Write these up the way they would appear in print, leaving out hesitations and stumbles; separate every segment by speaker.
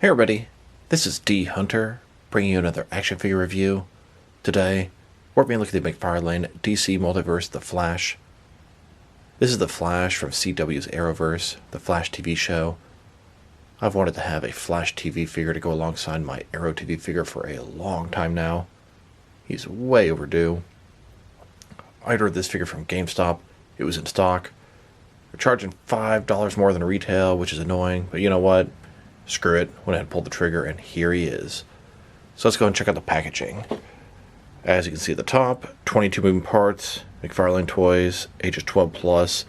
Speaker 1: Hey everybody, this is D Hunter, bringing you another action figure review. Today, we're going to look at the McFarlane DC Multiverse, The Flash. This is The Flash from CW's Arrowverse, the Flash TV show. I've wanted to have a Flash TV figure to go alongside my Arrow TV figure for a long time now. He's way overdue. I ordered this figure from GameStop. It was in stock. They're charging $5 more than retail, which is annoying, but you know what? Screw it, went ahead and pulled the trigger, and here he is. So let's go and check out the packaging. As you can see at the top, 22 moving parts, McFarlane toys, ages 12 plus,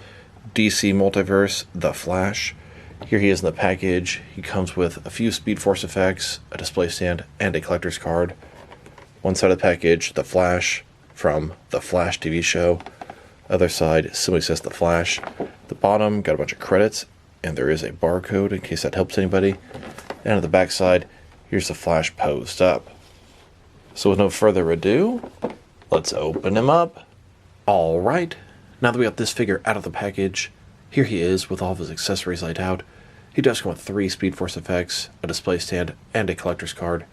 Speaker 1: DC Multiverse, The Flash. Here he is in the package. He comes with a few Speed Force effects, a display stand, and a collector's card. One side of the package, The Flash from the Flash TV show. Other side simply says The Flash. The bottom got a bunch of credits, and there is a barcode in case that helps anybody. And on the back side, here's the Flash posed up. So with no further ado, let's open him up. Alright, now that we got this figure out of the package, here he is with all of his accessories laid out. He does come with 3 Speed Force effects, a display stand, and a collector's card.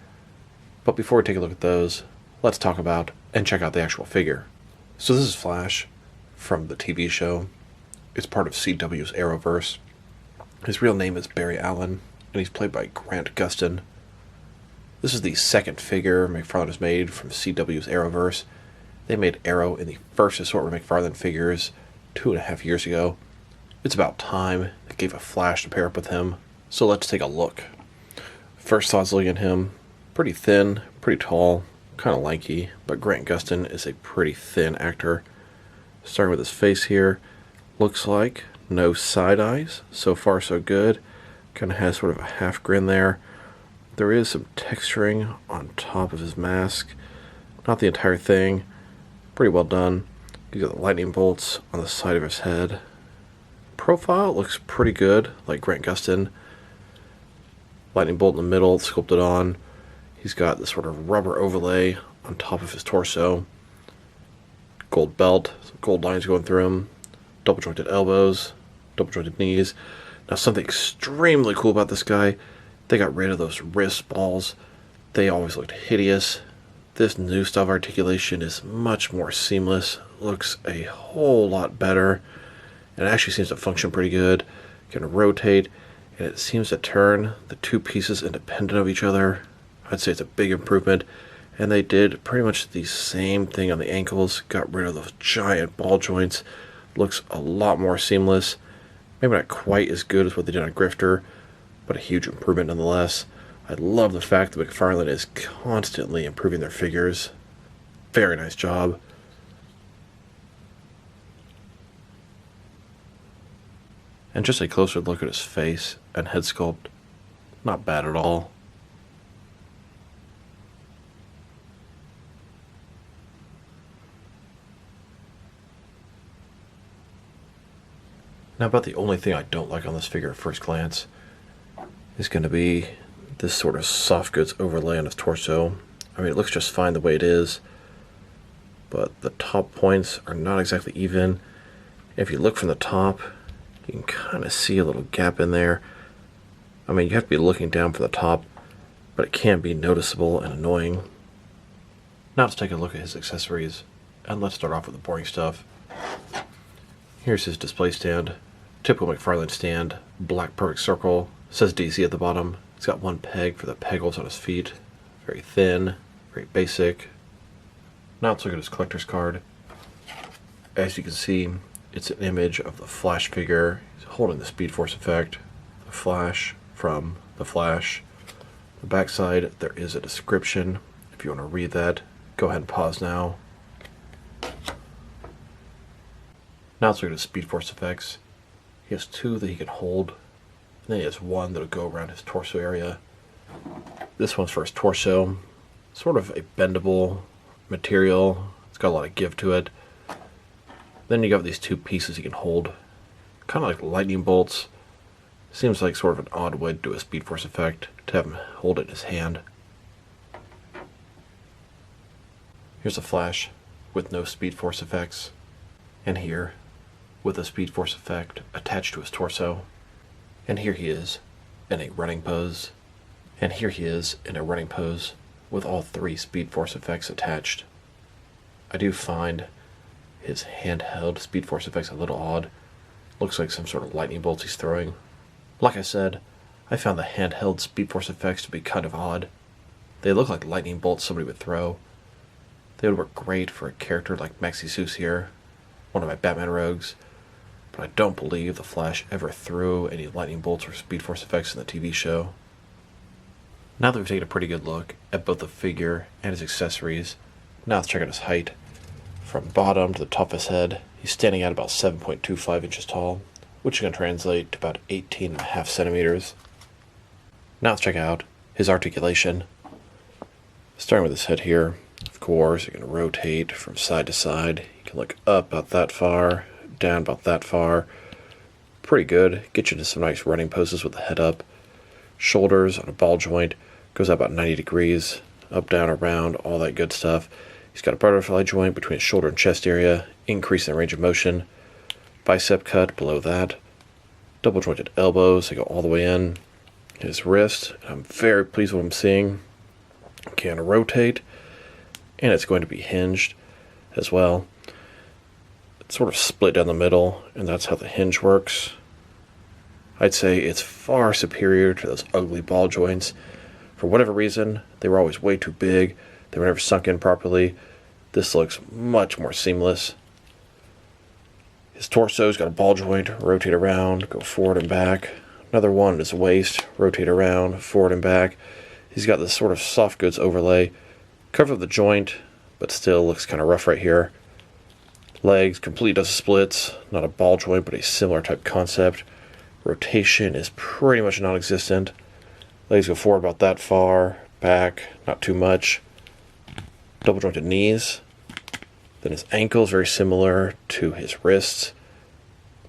Speaker 1: But before we take a look at those, let's talk about and check out the actual figure. So this is Flash from the TV show. It's part of CW's Arrowverse. His real name is Barry Allen, and he's played by Gustin. This is the second figure McFarlane has made from CW's Arrowverse. They made Arrow in the first assortment of McFarlane figures 2.5 years ago. It's about time they gave a Flash to pair up with him, so let's take a look. First thoughts looking at him, pretty thin, pretty tall, kind of lanky, but Gustin is a pretty thin actor. Starting with his face here, looks like no side eyes. So far so good. Kind of has sort of a half grin there. There is some texturing on top of his mask. Not the entire thing. Pretty well done. He's got the lightning bolts on the side of his head. Profile looks pretty good, like Gustin. Lightning bolt in the middle, sculpted on. He's got this sort of rubber overlay on top of his torso. Gold belt, some gold lines going through him. Double jointed elbows, double jointed knees. Now something extremely cool about this guy, they got rid of those wrist balls. They always looked hideous. This new style of articulation is much more seamless, looks a whole lot better, and it actually seems to function pretty good. Can rotate, and it seems to turn the two pieces independent of each other. I'd say it's a big improvement, and they did pretty much the same thing on the ankles, got rid of those giant ball joints. Looks a lot more seamless. Maybe not quite as good as what they did on Grifter, but a huge improvement nonetheless. I love the fact that McFarlane is constantly improving their figures. Very nice job. And just a closer look at his face and head sculpt. Not bad at all. Now about the only thing I don't like on this figure at first glance is going to be this sort of soft goods overlay on his torso. I mean, it looks just fine the way it is, but the top points are not exactly even. If you look from the top, you can kind of see a little gap in there. I mean, you have to be looking down from the top, but it can be noticeable and annoying. Now let's take a look at his accessories, and let's start off with the boring stuff. Here's his display stand. Typical McFarlane stand. Black perfect circle. Says DC at the bottom. It's got one peg for the peg holes on his feet. Very thin. Very basic. Now let's look at his collector's card. As you can see, it's an image of the Flash figure. He's holding the Speed Force effect. The Flash from The Flash. The backside, there is a description. If you want to read that, go ahead and pause now. Now let's look at his Speed Force effects. He has 2 that he can hold, and then he has 1 that'll go around his torso area. This one's for his torso. Sort of a bendable material. It's got a lot of give to it. Then you got these 2 pieces he can hold. Kind of like lightning bolts. Seems like sort of an odd way to do a Speed Force effect, to have him hold it in his hand. Here's a Flash with no Speed Force effects. And here, with a Speed Force effect attached to his torso. And here he is, in a running pose. And here he is in a running pose with all 3 Speed Force effects attached. I do find his handheld Speed Force effects a little odd. Looks like some sort of lightning bolts he's throwing. Like I said, I found the handheld Speed Force effects to be kind of odd. They look like lightning bolts somebody would throw. They would work great for a character like Maxi Zeus here, one of my Batman rogues, but I don't believe the Flash ever threw any lightning bolts or Speed Force effects in the TV show. Now that we've taken a pretty good look at both the figure and his accessories, now let's check out his height. From bottom to the top of his head, he's standing at about 7.25 inches tall, which is going to translate to about 18.5 centimeters. Now let's check out his articulation. Starting with his head here, of course, you can rotate from side to side. You can look up about that far, down about that far. Pretty good. Get you into some nice running poses with the head up. Shoulders on a ball joint, goes out about 90 degrees, up, down, around, all that good stuff. He's got a butterfly joint between his shoulder and chest area, increasing the range of motion. Bicep cut below that. Double jointed elbows, they go all the way in. His wrist, I'm very pleased with what I'm seeing. Can rotate, and it's going to be hinged as well. It's sort of split down the middle, and that's how the hinge works. I'd say it's far superior to those ugly ball joints. For whatever reason, they were always way too big. They were never sunk in properly. This looks much more seamless. His torso's got a ball joint, rotate around, go forward and back. Another one at his waist, rotate around, forward and back. He's got this sort of soft goods overlay. Cover the joint, but still looks kind of rough right here. Legs, complete does splits. Not a ball joint, but a similar type concept. Rotation is pretty much non-existent. Legs go forward about that far. Back, not too much. Double jointed knees. Then his ankles, very similar to his wrists.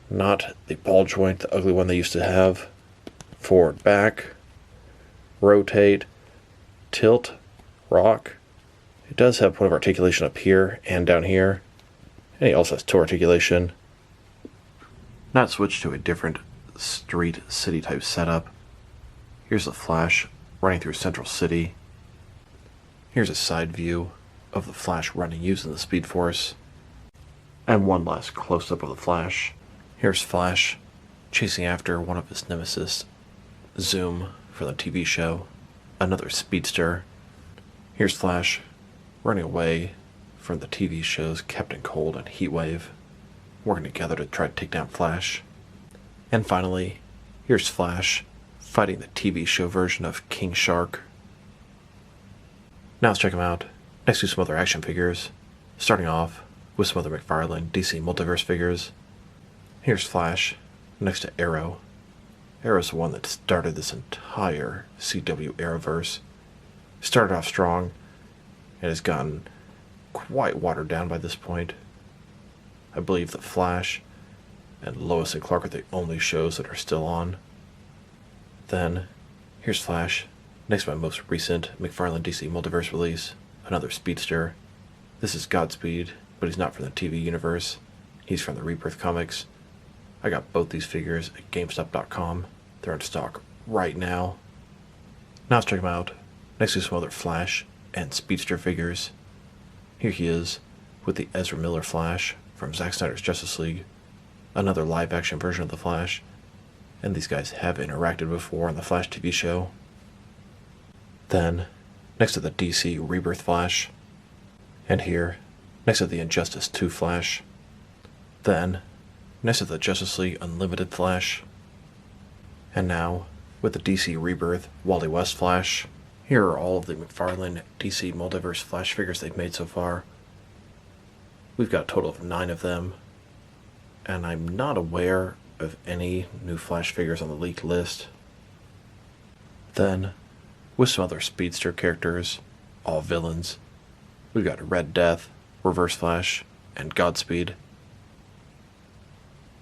Speaker 1: Not the ball joint, the ugly one they used to have. Forward, back. Rotate. Tilt. Rock. It does have point of articulation up here and down here. And he also has toe articulation. Now let's switch to a different street city type setup. Here's the Flash running through Central City. Here's a side view of the Flash running using the Speed Force. And one last close-up of the Flash. Here's Flash chasing after one of his nemesis, Zoom, from the TV show. Another speedster. Here's Flash running away from the TV shows Captain Cold and Heatwave, working together to try to take down Flash. And finally, here's Flash fighting the TV show version of King Shark. Now let's check him out next to some other action figures, starting off with some other McFarlane DC Multiverse figures. Here's Flash next to Arrow. Arrow's the one that started this entire CW Arrowverse. Started off strong and has gotten quite watered down by this point. I believe that Flash and Lois and Clark are the only shows that are still on. Then, here's Flash next to my most recent McFarlane DC Multiverse release, another speedster. This is Godspeed, but he's not from the TV universe. He's from the Rebirth comics. I got both these figures at GameStop.com. They're in stock right now. Now let's check them out next to some other Flash and speedster figures. Here he is with the Ezra Miller Flash from Zack Snyder's Justice League, another live-action version of the Flash, and these guys have interacted before on the Flash TV show. Then, next to the DC Rebirth Flash, and here, next to the Injustice 2 Flash. Then, next to the Justice League Unlimited Flash. And now, with the DC Rebirth Wally West Flash. Here are all of the McFarlane DC Multiverse Flash figures they've made so far. We've got a total of 9 of them, and I'm not aware of any new Flash figures on the leaked list. Then, with some other speedster characters, all villains, we've got Red Death, Reverse Flash, and Godspeed.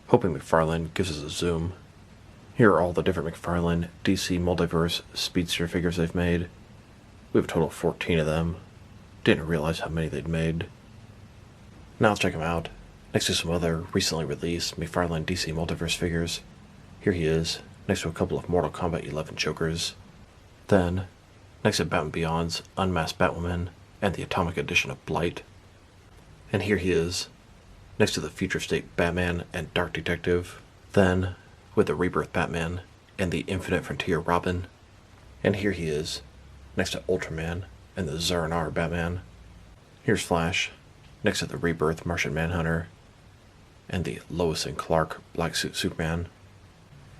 Speaker 1: Hoping McFarlane gives us a zoom. Here are all the different McFarlane DC Multiverse speedster figures they've made. We have a total of 14 of them. Didn't realize how many they'd made. Now let's check them out next to some other recently released McFarlane DC Multiverse figures. Here he is next to a couple of Mortal Kombat 11 Jokers. Then, next to Batman Beyond's Unmasked Batwoman and the Atomic Edition of Blight. And here he is, next to the Future State Batman and Dark Detective. Then, with the Rebirth Batman and the Infinite Frontier Robin. And here he is, next to Ultraman and the Zur-En-Arrh Batman. Here's Flash, next to the Rebirth Martian Manhunter and the Lois and Clark Black Suit Superman.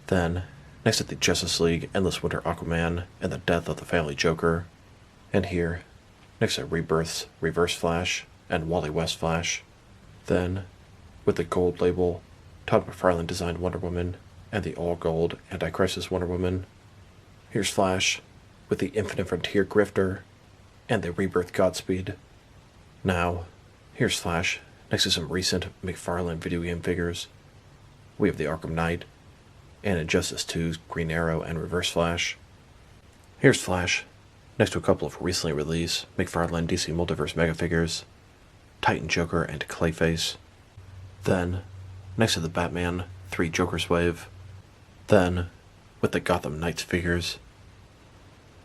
Speaker 1: Then, next to the Justice League Endless Winter Aquaman and the Death of the Family Joker. And here, next to Rebirth's Reverse Flash and Wally West Flash. Then, with the gold label, Todd McFarlane designed Wonder Woman and the all-gold Anti-Crisis Wonder Woman. Here's Flash, with the Infinite Frontier Grifter and the Rebirth Godspeed. Now, here's Flash, next to some recent McFarlane video game figures. We have the Arkham Knight, and Injustice 2's Green Arrow and Reverse Flash. Here's Flash, next to a couple of recently released McFarlane DC Multiverse Mega figures, Titan Joker and Clayface. Then, next to the Batman 3 Joker's Wave. Then, with the Gotham Knights figures.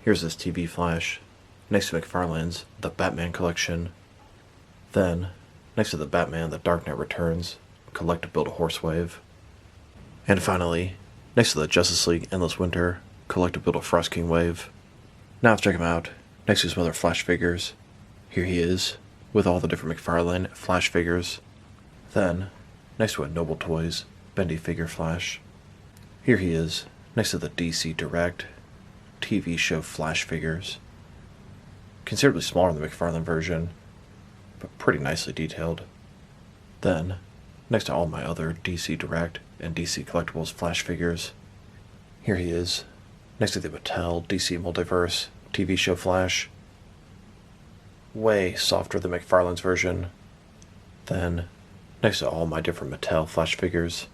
Speaker 1: Here's this TV Flash, next to McFarlane's The Batman Collection. Then, next to the Batman The Dark Knight Returns Collect-to-Build a Horse Wave. And finally, next to the Justice League Endless Winter Collect-to-Build a Frost King Wave. Now let's check him out, next to some other Flash figures. Here he is, with all the different McFarlane Flash figures. Then, next to a Noble Toys Bendy Figure Flash. Here he is, next to the DC Direct TV show Flash figures. Considerably smaller than the McFarlane version, but pretty nicely detailed. Then, next to all my other DC Direct and DC Collectibles Flash figures. Here he is, next to the Mattel DC Multiverse TV show Flash. Way softer than McFarlane's version. Then, next to all my different Mattel Flash figures.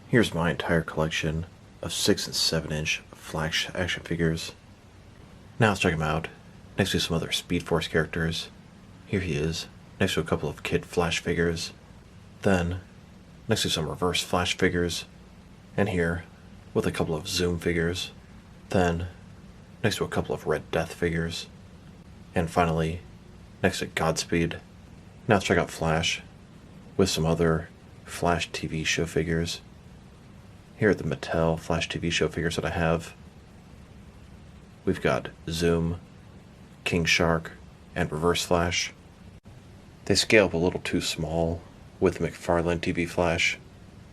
Speaker 1: Here's my entire collection of 6 and 7 inch Flash action figures. Now let's check him out, next to some other Speed Force characters. Here he is, next to a couple of Kid Flash figures. Then, next to some Reverse Flash figures. And here, with a couple of Zoom figures. Then, next to a couple of Red Death figures. And finally, next to Godspeed. Now let's check out Flash, with some other Flash TV show figures. Here are the Mattel Flash TV show figures that I have. We've got Zoom, King Shark, and Reverse Flash. They scale up a little too small with McFarlane TV Flash,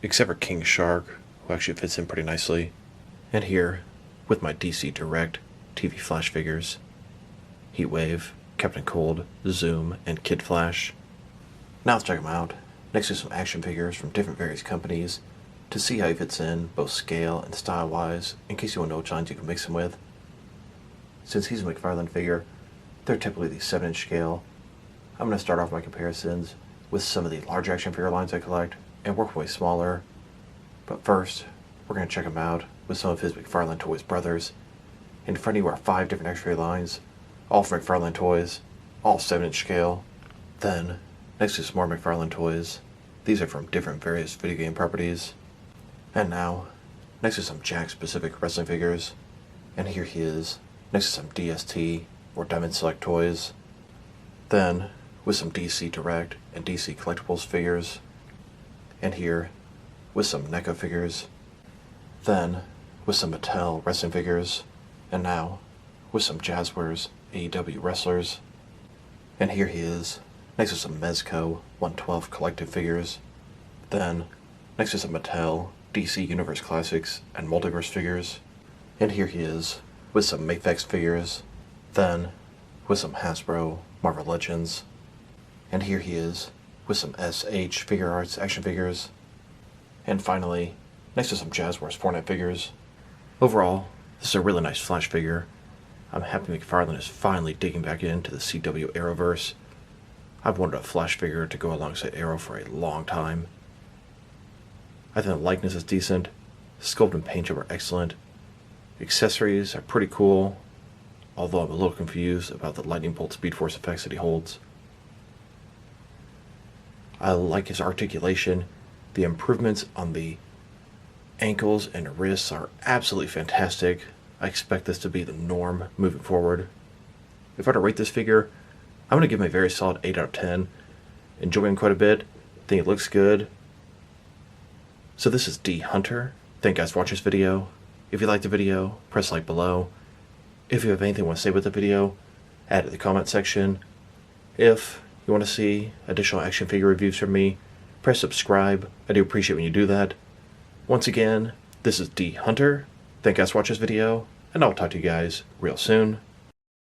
Speaker 1: except for King Shark, who actually fits in pretty nicely. And here, with my DC Direct TV Flash figures, Heatwave, Captain Cold, Zoom, and Kid Flash. Now let's check them out, next to some action figures from different various companies, to see how he fits in, both scale and style-wise, in case you want to know which lines you can mix him with. Since he's a McFarlane figure, they're typically the 7-inch scale. I'm going to start off my comparisons with some of the large action figure lines I collect, and work my way smaller. But first, we're going to check him out with some of his McFarlane Toys brothers. In front of you are 5 different action figure lines, all from McFarlane Toys, all 7-inch scale. Then, next to some more McFarlane Toys, these are from different various video game properties. And now, next to some Jack-specific wrestling figures, and here he is, next to some DST or Diamond Select toys. Then, with some DC Direct and DC Collectibles figures, and here, with some NECA figures. Then, with some Mattel wrestling figures, and now, with some Jazzwares AEW wrestlers. And here he is, next to some Mezco 112 collective figures. Then, next to some Mattel DC Universe Classics and Multiverse figures. And here he is, with some Mafex figures. Then, with some Hasbro Marvel Legends. And here he is, with some SH Figure Arts action figures. And finally, next to some Jazzwares Fortnite figures. Overall, this is a really nice Flash figure. I'm happy McFarlane is finally digging back into the CW Arrowverse. I've wanted a Flash figure to go alongside Arrow for a long time. I think the likeness is decent, sculpt and paint job are excellent, accessories are pretty cool, although I'm a little confused about the lightning bolt speed force effects that he holds. I like his articulation. The improvements on the ankles and wrists are absolutely fantastic. I expect this to be the norm moving forward. If I were to rate this figure, I'm going to give him a very solid 8 out of 10. Enjoy him quite a bit. Think it looks good. So this is D Hunter. Thank you guys for watching this video. If you liked the video, press like below. If you have anything you want to say with the video, add it in the comment section. If you want to see additional action figure reviews from me, press subscribe. I do appreciate when you do that. Once again, this is D Hunter. Thank you guys for watching this video, and I'll talk to you guys real soon.